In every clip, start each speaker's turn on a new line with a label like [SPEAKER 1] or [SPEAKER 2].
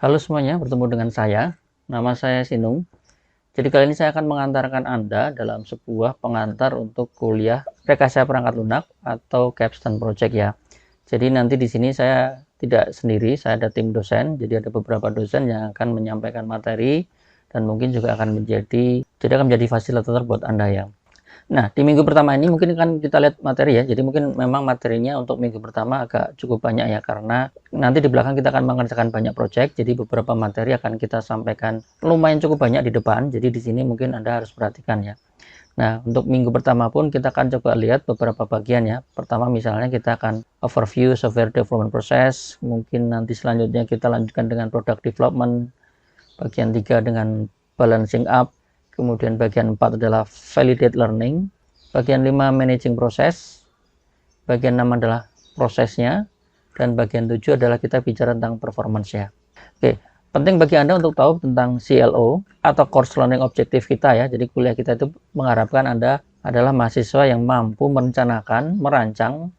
[SPEAKER 1] Halo semuanya, bertemu dengan saya. Nama saya Sinung. Jadi kali ini saya akan mengantarkan Anda dalam sebuah pengantar untuk kuliah rekayasa perangkat lunak atau capstone project ya. Jadi nanti di sini saya tidak sendiri, saya ada tim dosen. Jadi ada beberapa dosen yang akan menyampaikan materi dan mungkin juga akan menjadi fasilitator buat Anda ya. Nah, di minggu pertama ini mungkin kan kita lihat materi ya. Jadi mungkin memang materinya untuk minggu pertama agak cukup banyak ya, karena nanti di belakang kita akan mengerjakan banyak project. Jadi beberapa materi akan kita sampaikan lumayan cukup banyak di depan. Jadi di sini mungkin Anda harus perhatikan ya. Nah, untuk minggu pertama pun kita akan coba lihat beberapa bagian ya. Pertama misalnya kita akan overview software development process. Mungkin nanti selanjutnya kita lanjutkan dengan product development. Bagian 3 dengan balancing up. Kemudian bagian 4 adalah validate learning. Bagian 5 managing proses. Bagian 6 adalah prosesnya. Dan bagian 7 adalah kita bicara tentang performance ya. Oke, penting bagi Anda untuk tahu tentang CLO atau Course Learning Objective kita ya. Jadi kuliah kita itu mengharapkan Anda adalah mahasiswa yang mampu merencanakan, merancang,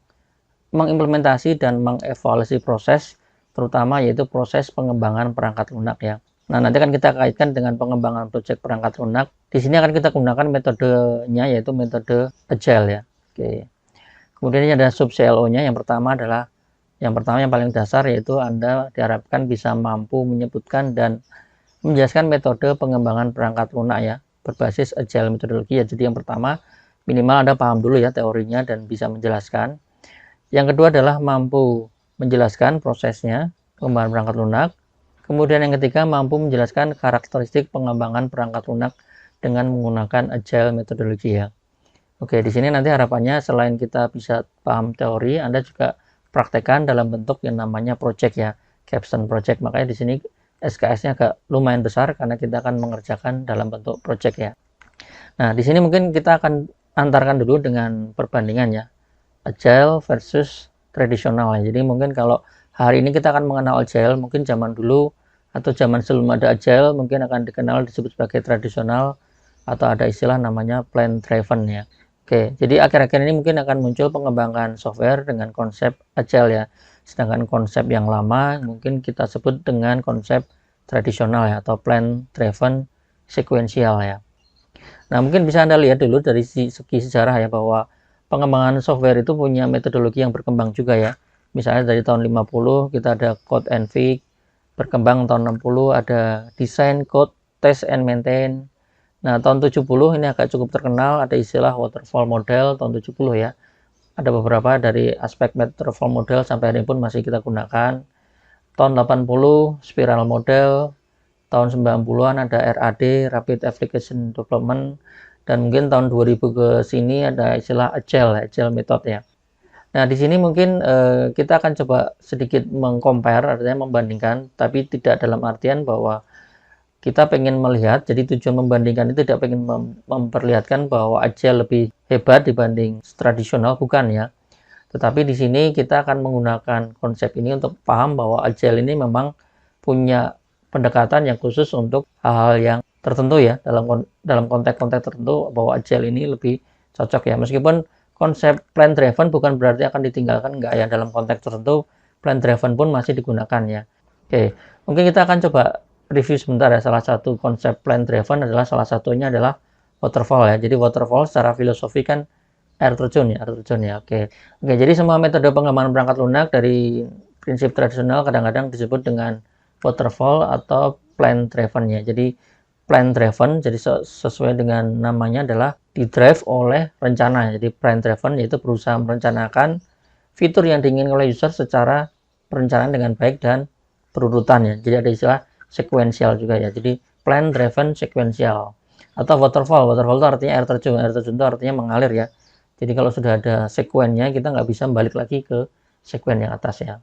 [SPEAKER 1] mengimplementasi, dan mengevaluasi proses, terutama yaitu proses pengembangan perangkat lunak ya. Nah, nanti akan kita kaitkan dengan pengembangan proyek perangkat lunak. Di sini akan kita gunakan metodenya, yaitu metode Agile ya. Oke. Kemudian ini ada sub CLO-nya. Yang pertama yang paling dasar, yaitu Anda diharapkan bisa mampu menyebutkan dan menjelaskan metode pengembangan perangkat lunak ya, berbasis Agile metodologi ya. Jadi yang pertama, minimal Anda paham dulu ya teorinya dan bisa menjelaskan. Yang kedua adalah mampu menjelaskan prosesnya pengembangan perangkat lunak. Kemudian yang ketiga, mampu menjelaskan karakteristik pengembangan perangkat lunak dengan menggunakan Agile metodologi ya. Oke, di sini nanti harapannya selain kita bisa paham teori, Anda juga praktekkan dalam bentuk yang namanya project ya, capstone project. Makanya di sini SKS-nya agak lumayan besar karena kita akan mengerjakan dalam bentuk project ya. Nah, di sini mungkin kita akan antarkan dulu dengan perbandingan ya, Agile versus tradisional ya. Jadi mungkin kalau hari ini kita akan mengenal Agile, mungkin zaman dulu atau zaman sebelum ada Agile mungkin akan dikenal disebut sebagai tradisional atau ada istilah namanya plan driven ya. Oke, jadi akhir-akhir ini mungkin akan muncul pengembangan software dengan konsep Agile ya. Sedangkan konsep yang lama mungkin kita sebut dengan konsep tradisional ya, atau plan driven sequential ya. Nah, mungkin bisa Anda lihat dulu dari segi sejarah ya, bahwa pengembangan software itu punya metodologi yang berkembang juga ya. Misalnya dari tahun 50 kita ada code and fix, berkembang tahun 60 ada design, code, test and maintain. Nah, tahun 70 ini agak cukup terkenal, ada istilah waterfall model tahun 70 ya. Ada beberapa dari aspek waterfall model sampai hari ini pun masih kita gunakan. Tahun 80 spiral model, tahun 90-an ada RAD, Rapid Application Development, dan mungkin tahun 2000 ke sini ada istilah Agile method ya. Nah, di sini mungkin kita akan coba sedikit mengcompare, artinya membandingkan, tapi tidak dalam artian bahwa kita pengen melihat, jadi tujuan membandingkan itu tidak pengen memperlihatkan bahwa Agile lebih hebat dibanding tradisional, bukan ya. Tetapi di sini kita akan menggunakan konsep ini untuk paham bahwa Agile ini memang punya pendekatan yang khusus untuk hal-hal yang tertentu ya, dalam konteks-konteks tertentu, bahwa Agile ini lebih cocok ya. Meskipun konsep plan driven bukan berarti akan ditinggalkan, enggak ya, dalam konteks tertentu plan driven pun masih digunakan ya. Oke, mungkin kita akan coba review sebentar ya. Salah satu konsep plan driven adalah, salah satunya adalah waterfall ya. Jadi waterfall secara filosofi kan air terjun ya. Oke, jadi semua metode pengembangan perangkat lunak dari prinsip tradisional kadang-kadang disebut dengan waterfall atau plan driven ya. Jadi plan driven, jadi sesuai dengan namanya adalah didrive oleh rencana. Jadi plan driven yaitu berusaha merencanakan fitur yang diinginkan oleh user secara perencanaan dengan baik dan berurutan ya. Jadi ada istilah sequential juga ya. Jadi plan driven sequential. Atau waterfall itu artinya air terjun itu artinya mengalir ya. Jadi kalau sudah ada sekuennya, kita nggak bisa balik lagi ke sekuen yang atas ya.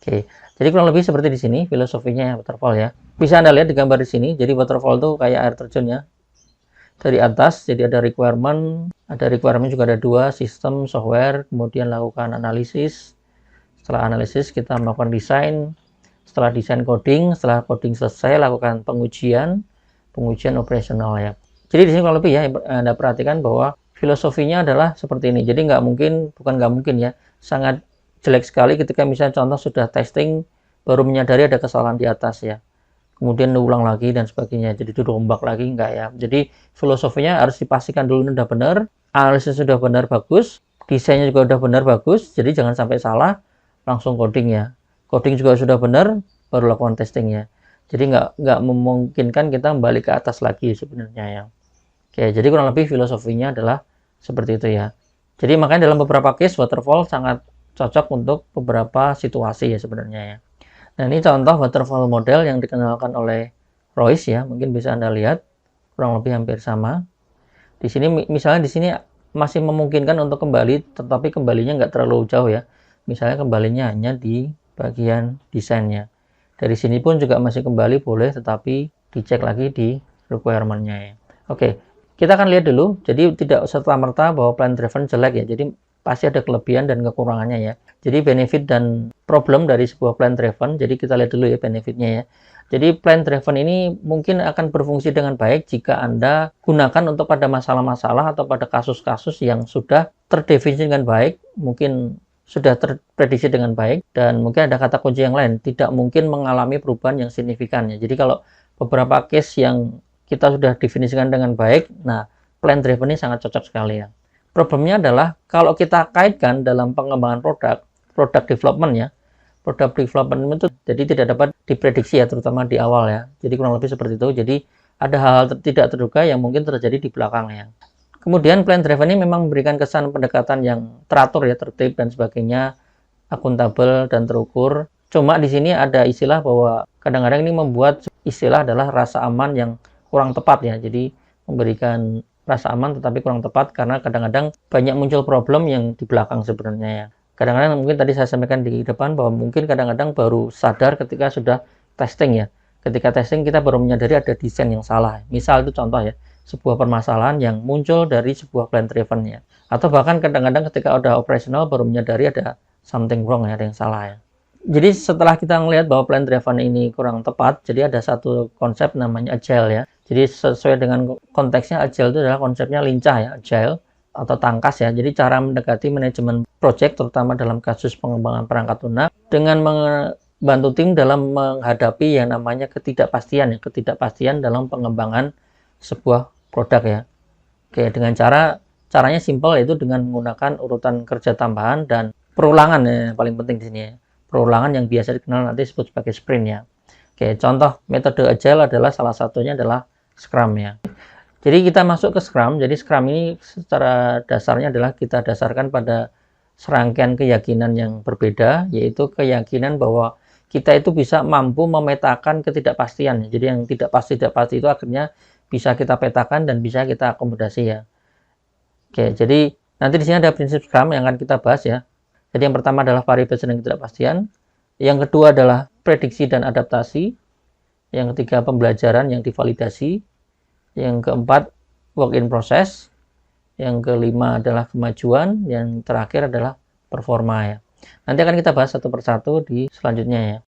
[SPEAKER 1] Oke, jadi kurang lebih seperti di sini filosofinya waterfall ya. Bisa Anda lihat di gambar di sini. Jadi waterfall itu kayak air terjun ya. Dari atas, jadi ada requirement juga ada dua, sistem, software, kemudian lakukan analisis. Setelah analisis kita melakukan desain. Setelah desain coding, setelah coding selesai lakukan pengujian operasional ya. Jadi di sini kurang lebih ya, Anda perhatikan bahwa filosofinya adalah seperti ini. Jadi bukan nggak mungkin ya, sangat jelek sekali ketika misalnya contoh sudah testing baru menyadari ada kesalahan di atas ya. Kemudian ulang lagi dan sebagainya. Jadi duduk ombak lagi enggak ya. Jadi filosofinya harus dipastikan dulu ini udah benar, analisis sudah benar bagus, desainnya juga udah benar bagus. Jadi jangan sampai salah langsung coding ya. Coding juga sudah benar, baru lakukan testing ya. Jadi nggak memungkinkan kita kembali ke atas lagi sebenarnya ya. Oke, jadi kurang lebih filosofinya adalah seperti itu ya. Jadi makanya dalam beberapa case waterfall sangat cocok untuk beberapa situasi ya sebenarnya ya. Nah, ini contoh waterfall model yang dikenalkan oleh Royce ya. Mungkin bisa Anda lihat kurang lebih hampir sama. Di sini misalnya di sini masih memungkinkan untuk kembali, tetapi kembalinya nggak terlalu jauh ya. Misalnya kembalinya hanya di bagian desainnya. Dari sini pun juga masih kembali boleh, tetapi dicek lagi di requirement-nya ya. Oke, kita akan lihat dulu. Jadi tidak serta-merta bahwa plan driven jelek ya. Jadi pasti ada kelebihan dan kekurangannya ya. Jadi benefit dan problem dari sebuah plan driven. Jadi kita lihat dulu ya benefitnya ya. Jadi plan driven ini mungkin akan berfungsi dengan baik jika Anda gunakan untuk pada masalah-masalah atau pada kasus-kasus yang sudah terdefinisi dengan baik, mungkin sudah terprediksi dengan baik, dan mungkin ada kata kunci yang lain, tidak mungkin mengalami perubahan yang signifikan ya. Jadi kalau beberapa case yang kita sudah definisikan dengan baik, nah plan driven ini sangat cocok sekali ya. Problemnya adalah kalau kita kaitkan dalam pengembangan product development ya, product development itu jadi tidak dapat diprediksi ya, terutama di awal ya. Jadi kurang lebih seperti itu. Jadi ada hal-hal tidak terduga yang mungkin terjadi di belakangnya. Kemudian plan driven ini memang memberikan kesan pendekatan yang teratur ya, tertib dan sebagainya, akuntabel dan terukur. Cuma di sini ada istilah bahwa kadang-kadang ini membuat istilah adalah rasa aman yang kurang tepat ya. Jadi memberikan rasa aman tetapi kurang tepat karena kadang-kadang banyak muncul problem yang di belakang sebenarnya ya. Kadang-kadang mungkin tadi saya sampaikan di depan bahwa mungkin kadang-kadang baru sadar ketika sudah testing ya. Ketika testing kita baru menyadari ada desain yang salah. Misal itu contoh ya, sebuah permasalahan yang muncul dari sebuah plan driven ya. Atau bahkan kadang-kadang ketika udah operasional baru menyadari ada something wrong ya, ada yang salah ya. Jadi setelah kita melihat bahwa plan driven ini kurang tepat, jadi ada satu konsep namanya agile ya. Jadi sesuai dengan konteksnya, agile itu adalah konsepnya lincah ya, agile atau tangkas ya. Jadi cara mendekati manajemen project terutama dalam kasus pengembangan perangkat lunak dengan bantu tim dalam menghadapi yang namanya ketidakpastian ya, ketidakpastian dalam pengembangan sebuah produk ya. Oke, dengan caranya simpel, yaitu dengan menggunakan urutan kerja tambahan dan perulangan ya, paling penting di sini ya. Perulangan yang biasa dikenal nanti disebut sebagai sprint ya. Oke, contoh metode agile adalah salah satunya adalah Scrum ya. Jadi kita masuk ke Scrum. Jadi Scrum ini secara dasarnya adalah kita dasarkan pada serangkaian keyakinan yang berbeda, yaitu keyakinan bahwa kita itu bisa mampu memetakan ketidakpastian. Jadi yang tidak pasti itu akhirnya bisa kita petakan dan bisa kita akomodasi ya. Oke, jadi nanti di sini ada prinsip Scrum yang akan kita bahas ya. Jadi yang pertama adalah variation dan ketidakpastian. Yang kedua adalah prediksi dan adaptasi. Yang ketiga pembelajaran yang divalidasi. Yang keempat work in process. Yang kelima adalah kemajuan. Yang terakhir adalah performa ya. Nanti akan kita bahas satu persatu di selanjutnya ya.